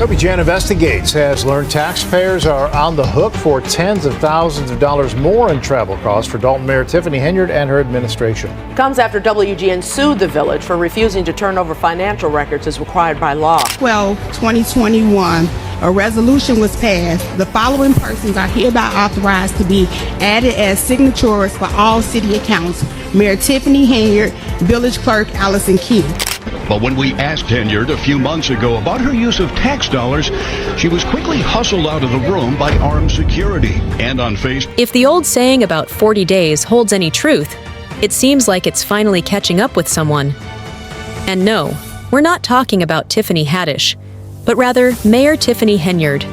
Jan Investigates has learned taxpayers are on the hook for tens of thousands of dollars more in travel costs for Dolton Mayor Tiffany Henyard and her administration. Comes after WGN sued the village for refusing to turn over financial records as required by law. 12/2021, a resolution was passed. The following persons are hereby authorized to be added as signatories for all city accounts: Mayor Tiffany Henyard, Village Clerk Allison Key. But when we asked Henyard a few months ago about her use of tax dollars, she was quickly hustled out of the room by armed security. And on Facebook, if the old saying about 40 days holds any truth, it seems like it's finally catching up with someone. And no, we're not talking about Tiffany Haddish, but rather Mayor Tiffany Henyard.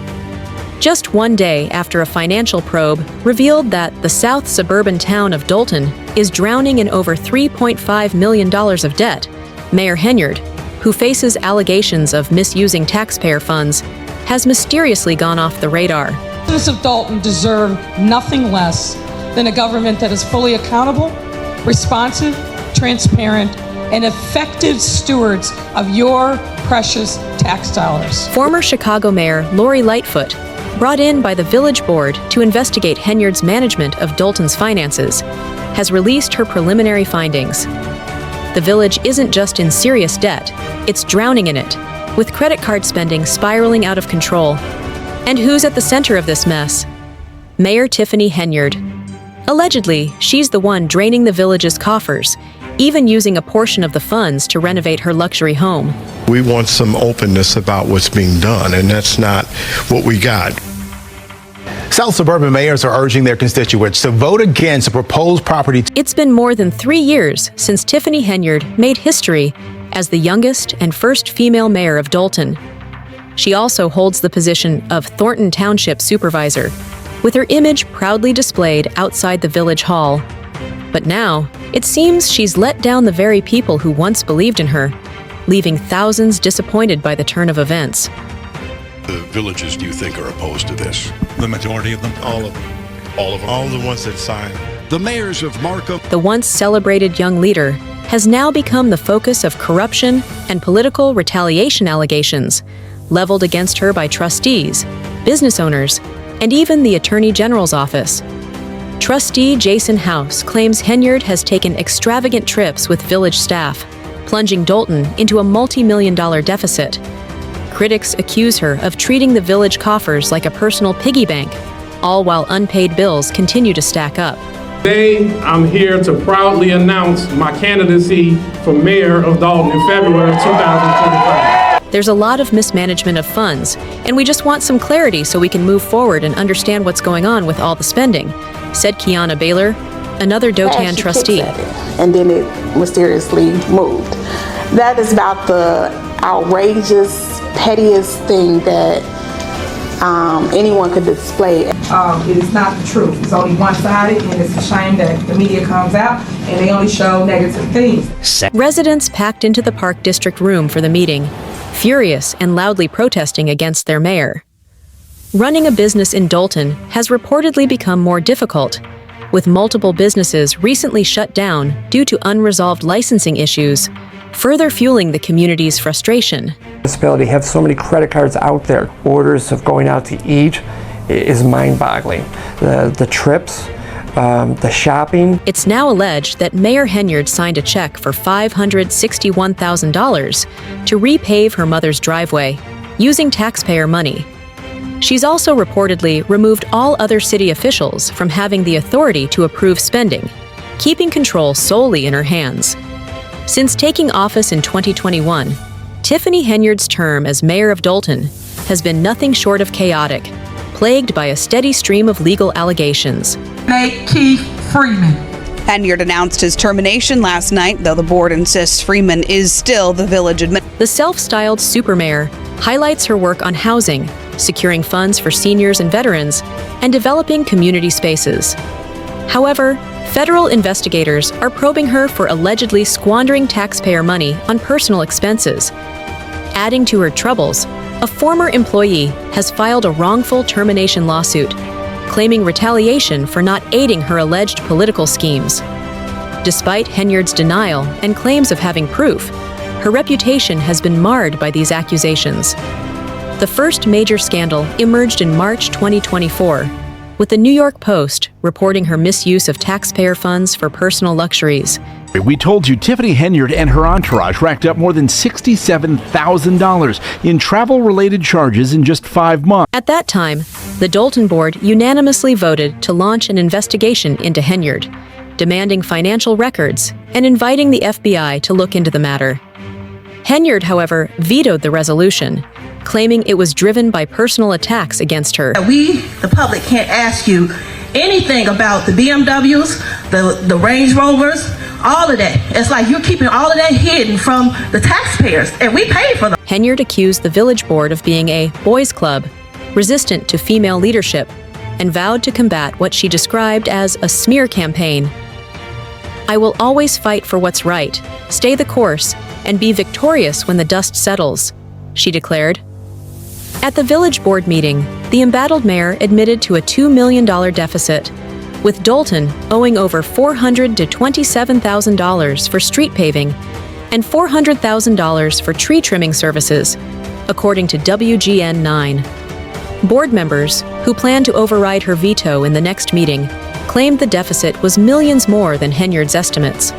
Just one day after a financial probe revealed that the south suburban town of Dolton is drowning in over $3.5 million of debt, Mayor Henyard, who faces allegations of misusing taxpayer funds, has mysteriously gone off the radar. Citizens of Dolton deserve nothing less than a government that is fully accountable, responsive, transparent, and effective stewards of your precious tax dollars. Former Chicago Mayor Lori Lightfoot, brought in by the village board to investigate Henyard's management of Dolton's finances, has released her preliminary findings. The village isn't just in serious debt, it's drowning in it, with credit card spending spiraling out of control. And who's at the center of this mess? Mayor Tiffany Henyard. Allegedly, she's the one draining the village's coffers, even using a portion of the funds to renovate her luxury home. We want some openness about what's being done, and that's not what we got. South suburban mayors are urging their constituents to vote against a proposed property. It's been more than 3 years since Tiffany Henyard made history as the youngest and first female mayor of Dolton. She also holds the position of Thornton Township Supervisor, with her image proudly displayed outside the village hall. But now, it seems she's let down the very people who once believed in her, leaving thousands disappointed by the turn of events. the villages do you think are opposed to this? The majority of them? All of them. All of them? All the ones that signed. The mayors of Markham. The once celebrated young leader has now become the focus of corruption and political retaliation allegations leveled against her by trustees, business owners, and even the Attorney General's office. Trustee Jason House claims Henyard has taken extravagant trips with village staff, plunging Dolton into a multi-million-dollar deficit. Critics accuse her of treating the village coffers like a personal piggy bank, all while unpaid bills continue to stack up. Today, I'm here to proudly announce my candidacy for mayor of Dolton in February of 2025. There's a lot of mismanagement of funds, and we just want some clarity so we can move forward and understand what's going on with all the spending, said Kiana Baylor, another Dolton trustee. And then it mysteriously moved. That is about the outrageous, pettiest thing that anyone could display. It is not the truth. It's only one-sided, and it's a shame that the media comes out and they only show negative things. Residents packed into the Park District room for the meeting, furious and loudly protesting against their mayor. Running a business in Dolton has reportedly become more difficult, with multiple businesses recently shut down due to unresolved licensing issues, further fueling the community's frustration. Municipality have so many credit cards out there. Orders of going out to eat is mind-boggling. The trips, the shopping. It's now alleged that Mayor Henyard signed a check for $561,000 to repave her mother's driveway, using taxpayer money. She's also reportedly removed all other city officials from having the authority to approve spending, keeping control solely in her hands. Since taking office in 2021, Tiffany Henyard's term as mayor of Dolton has been nothing short of chaotic, plagued by a steady stream of legal allegations. Keith Freeman. Henyard announced his termination last night, though the board insists Freeman is still the village administrator. The self-styled supermayor highlights her work on housing, securing funds for seniors and veterans, and developing community spaces. However, federal investigators are probing her for allegedly squandering taxpayer money on personal expenses. Adding to her troubles, a former employee has filed a wrongful termination lawsuit, claiming retaliation for not aiding her alleged political schemes. Despite Henyard's denial and claims of having proof, her reputation has been marred by these accusations. The first major scandal emerged in March 2024, with the New York Post reporting her misuse of taxpayer funds for personal luxuries. We told you Tiffany Henyard and her entourage racked up more than $67,000 in travel-related charges in just 5 months. At that time, the Dolton board unanimously voted to launch an investigation into Henyard, demanding financial records and inviting the FBI to look into the matter. Henyard, however, vetoed the resolution, claiming it was driven by personal attacks against her. We, the public, can't ask you anything about the BMWs, the Range Rovers, all of that. It's like you're keeping all of that hidden from the taxpayers, and we pay for them. Henyard accused the village board of being a boys' club, resistant to female leadership, and vowed to combat what she described as a smear campaign. "I will always fight for what's right, stay the course, and be victorious when the dust settles," she declared. At the village board meeting, the embattled mayor admitted to a $2 million deficit, with Dolton owing over $400,000 to $27,000 for street paving and $400,000 for tree trimming services, according to WGN9. Board members, who plan to override her veto in the next meeting, claimed the deficit was millions more than Henyard's estimates.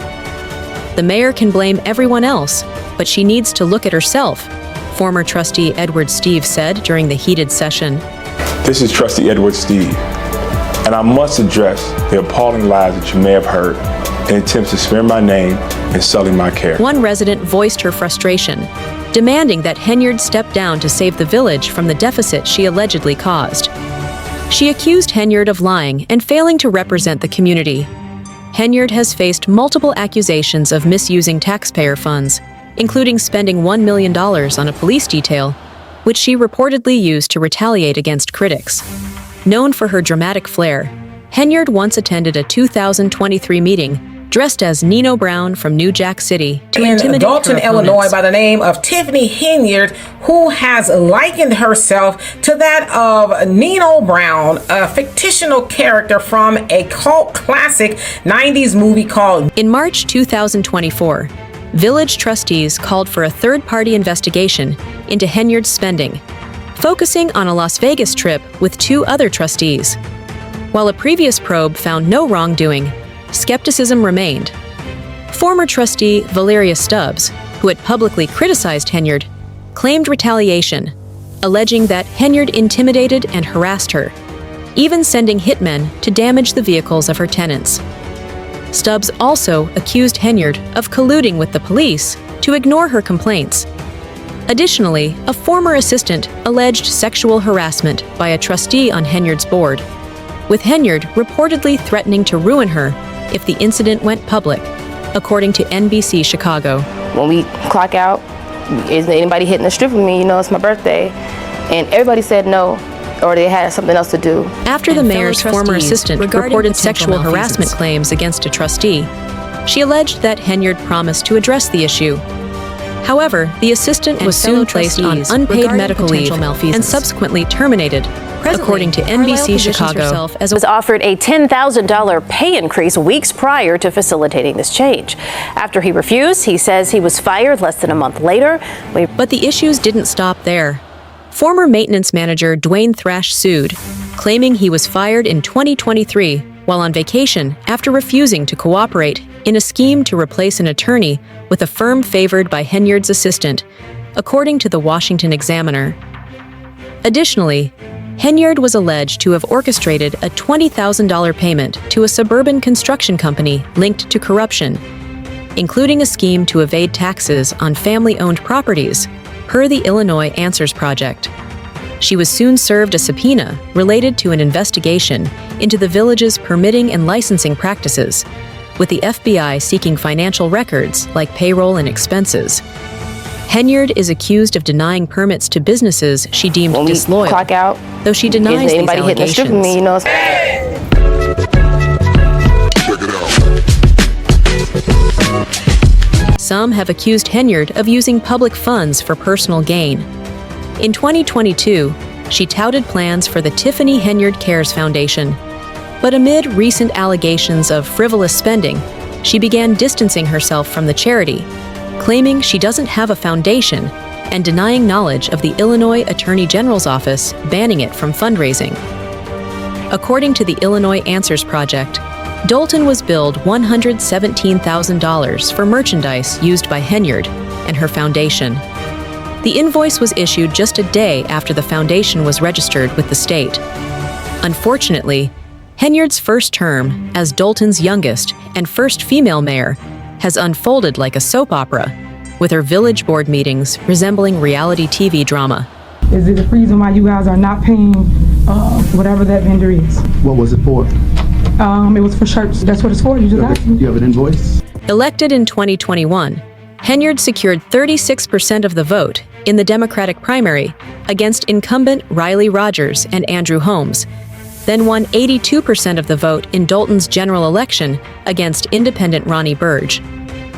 The mayor can blame everyone else, but she needs to look at herself, former trustee Edward Steve said during the heated session. This is Trustee Edward Steve, and I must address the appalling lies that you may have heard in attempts to smear my name and sully my character. One resident voiced her frustration, demanding that Henyard step down to save the village from the deficit she allegedly caused. She accused Henyard of lying and failing to represent the community. Henyard has faced multiple accusations of misusing taxpayer funds, including spending $1 million on a police detail, which she reportedly used to retaliate against critics. Known for her dramatic flair, Henyard once attended a 2023 meeting dressed as Nino Brown from New Jack City to intimidate Dolton, her opponents. Illinois, by the name of Tiffany Henyard, who has likened herself to that of Nino Brown, a fictional character from a cult classic 90s movie called... In March 2024, village trustees called for a third-party investigation into Henyard's spending, focusing on a Las Vegas trip with 2 other trustees. While a previous probe found no wrongdoing, skepticism remained. Former trustee Valeria Stubbs, who had publicly criticized Henyard, claimed retaliation, alleging that Henyard intimidated and harassed her, even sending hitmen to damage the vehicles of her tenants. Stubbs also accused Henyard of colluding with the police to ignore her complaints. Additionally, a former assistant alleged sexual harassment by a trustee on Henyard's board, with Henyard reportedly threatening to ruin her if the incident went public, according to NBC Chicago. When we clock out, is anybody hitting the strip with me? You know, it's my birthday. And everybody said no, or they had something else to do. After the mayor's former assistant reported sexual harassment claims against a trustee, she alleged that Henyard promised to address the issue. However, the assistant was soon placed on unpaid medical leave and subsequently terminated, according to NBC Chicago. Was offered a $10,000 pay increase weeks prior to facilitating this change. After he refused, he says he was fired less than a month later. But the issues didn't stop there. Former maintenance manager Dwayne Thrash sued, claiming he was fired in 2023 while on vacation after refusing to cooperate in a scheme to replace an attorney with a firm favored by Henyard's assistant, according to the Washington Examiner. Additionally, Henyard was alleged to have orchestrated a $20,000 payment to a suburban construction company linked to corruption, including a scheme to evade taxes on family-owned properties, per the Illinois Answers Project. She was soon served a subpoena related to an investigation into the village's permitting and licensing practices, with the FBI seeking financial records like payroll and expenses. Henyard is accused of denying permits to businesses she deemed disloyal, clock out, though she denies these allegations. Hitting the strip with me, you know, Some have accused Henyard of using public funds for personal gain. In 2022, she touted plans for the Tiffany Henyard Cares Foundation. But amid recent allegations of frivolous spending, she began distancing herself from the charity, claiming she doesn't have a foundation and denying knowledge of the Illinois Attorney General's office banning it from fundraising. According to the Illinois Answers Project, Dolton was billed $117,000 for merchandise used by Henyard and her foundation. The invoice was issued just a day after the foundation was registered with the state. Unfortunately, Henyard's first term as Dolton's youngest and first female mayor has unfolded like a soap opera, with her village board meetings resembling reality TV drama. Is there a reason why you guys are not paying whatever that vendor is? What was it for? It was for shirts. That's what it's for. You just asked me. Do you have an invoice? Elected in 2021, Henyard secured 36% of the vote in the Democratic primary against incumbent Riley Rogers and Andrew Holmes, then won 82% of the vote in Dolton's general election against independent Ronnie Burge.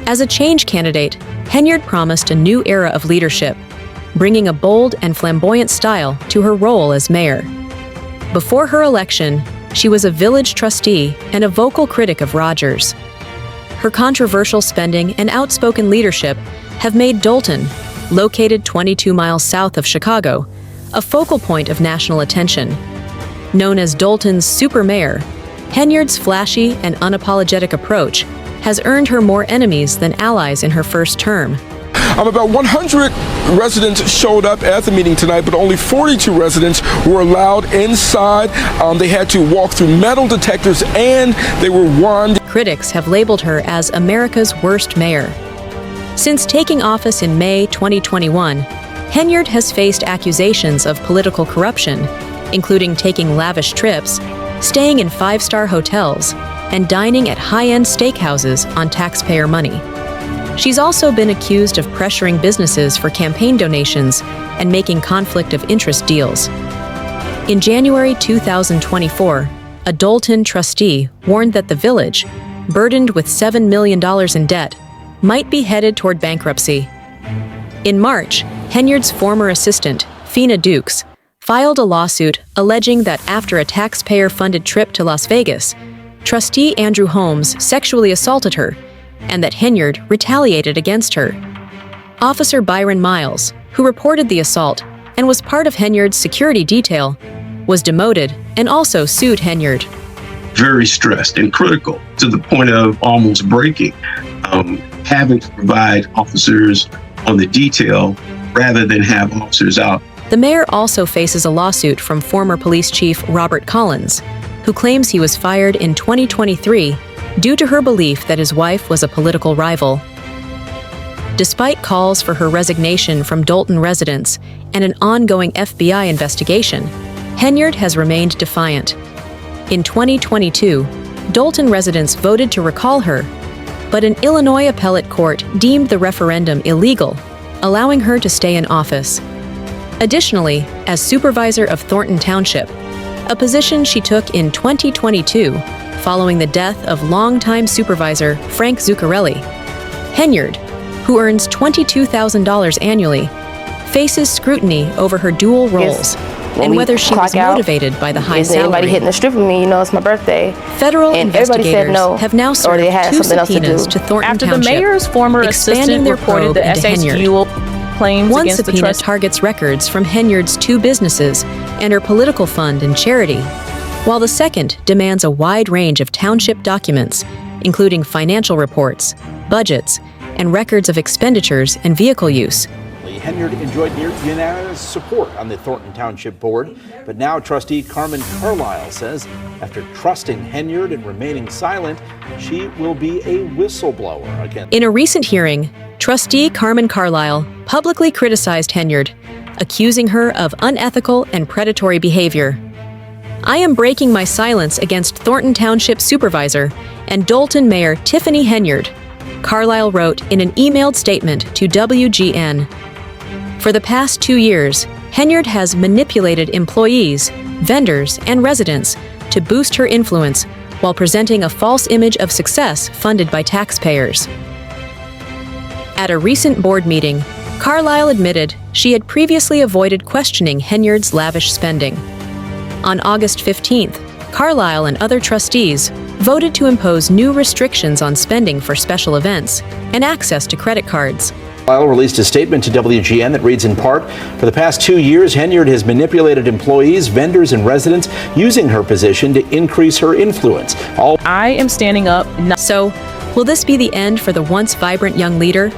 As a change candidate, Henyard promised a new era of leadership, bringing a bold and flamboyant style to her role as mayor. Before her election, she was a village trustee and a vocal critic of Rogers. Her controversial spending and outspoken leadership have made Dolton, located 22 miles south of Chicago, a focal point of national attention. Known as Dolton's super mayor, Henyard's flashy and unapologetic approach has earned her more enemies than allies in her first term. About 100 residents showed up at the meeting tonight, but only 42 residents were allowed inside. They had to walk through metal detectors and they were warned. Critics have labeled her as America's worst mayor. Since taking office in May 2021, Henyard has faced accusations of political corruption, including taking lavish trips, staying in five-star hotels, and dining at high-end steakhouses on taxpayer money. She's also been accused of pressuring businesses for campaign donations and making conflict of interest deals. In January 2024, a Dolton trustee warned that the village, burdened with $7 million in debt, might be headed toward bankruptcy. In March, Henyard's former assistant, Fina Dukes, filed a lawsuit alleging that after a taxpayer-funded trip to Las Vegas, trustee Andrew Holmes sexually assaulted her, and that Henyard retaliated against her. Officer Byron Miles, who reported the assault and was part of Henyard's security detail, was demoted and also sued Henyard. Very stressed and critical to the point of almost breaking, having to provide officers on the detail rather than have officers out. The mayor also faces a lawsuit from former police chief Robert Collins, who claims he was fired in 2023 due to her belief that his wife was a political rival. Despite calls for her resignation from Dolton residents and an ongoing FBI investigation, Henyard has remained defiant. In 2022, Dolton residents voted to recall her, but an Illinois appellate court deemed the referendum illegal, allowing her to stay in office. Additionally, as supervisor of Thornton Township, a position she took in 2022 following the death of longtime supervisor Frank Zuccarelli, Henyard, who earns $22,000 annually, faces scrutiny over her dual roles and whether she was motivated by the high salary. Anybody hitting the strip with me, you know it's my birthday. Federal and investigators have now served two subpoenas to Thornton After Township, the mayor's former expanding assistant their reported probe the into Henyard. SHU claims One against the subpoena targets records from Henyard's two businesses and her political fund and charity, while the second demands a wide range of township documents, including financial reports, budgets, and records of expenditures and vehicle use. Henyard enjoyed near unanimous support on the Thornton Township Board, but now trustee Carmen Carlisle says after trusting Henyard and remaining silent, she will be a whistleblower again. In a recent hearing, trustee Carmen Carlisle publicly criticized Henyard, accusing her of unethical and predatory behavior. "I am breaking my silence against Thornton Township Supervisor and Dolton Mayor Tiffany Henyard," Carlisle wrote in an emailed statement to WGN. For the past 2 years, Henyard has manipulated employees, vendors, and residents to boost her influence while presenting a false image of success funded by taxpayers. At a recent board meeting, Carlisle admitted she had previously avoided questioning Henyard's lavish spending. On August 15th, Carlisle and other trustees voted to impose new restrictions on spending for special events and access to credit cards. Released a statement to WGN that reads in part, for the past 2 years, Henyard has manipulated employees, vendors, and residents using her position to increase her influence. I am standing up. So, will this be the end for the once vibrant young leader?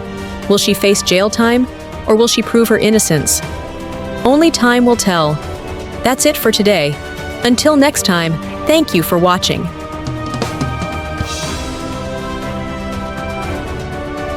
Will she face jail time, or will she prove her innocence? Only time will tell. That's it for today. Until next time, thank you for watching.